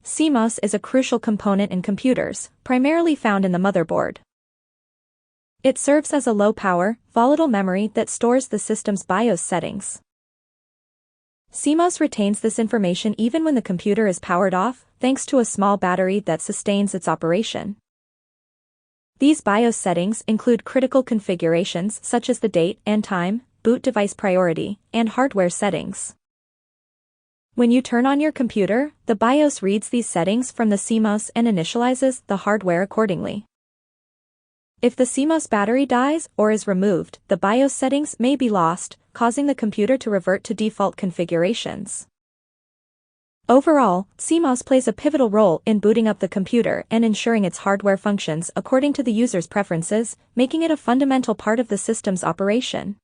CMOS is a crucial component in computers, primarily found in the motherboard. It serves as a low-power, volatile memory that stores the system's BIOS settings. CMOS retains this information even when the computer is powered off, thanks to a small battery that sustains its operation. These BIOS settings include critical configurations such as the date and time, boot device priority, and hardware settings. When you turn on your computer, the BIOS reads these settings from the CMOS and initializes the hardware accordingly. If the CMOS battery dies or is removed, the BIOS settings may be lost, causing the computer to revert to default configurations. Overall, CMOS plays a pivotal role in booting up the computer and ensuring its hardware functions according to the user's preferences, making it a fundamental part of the system's operation.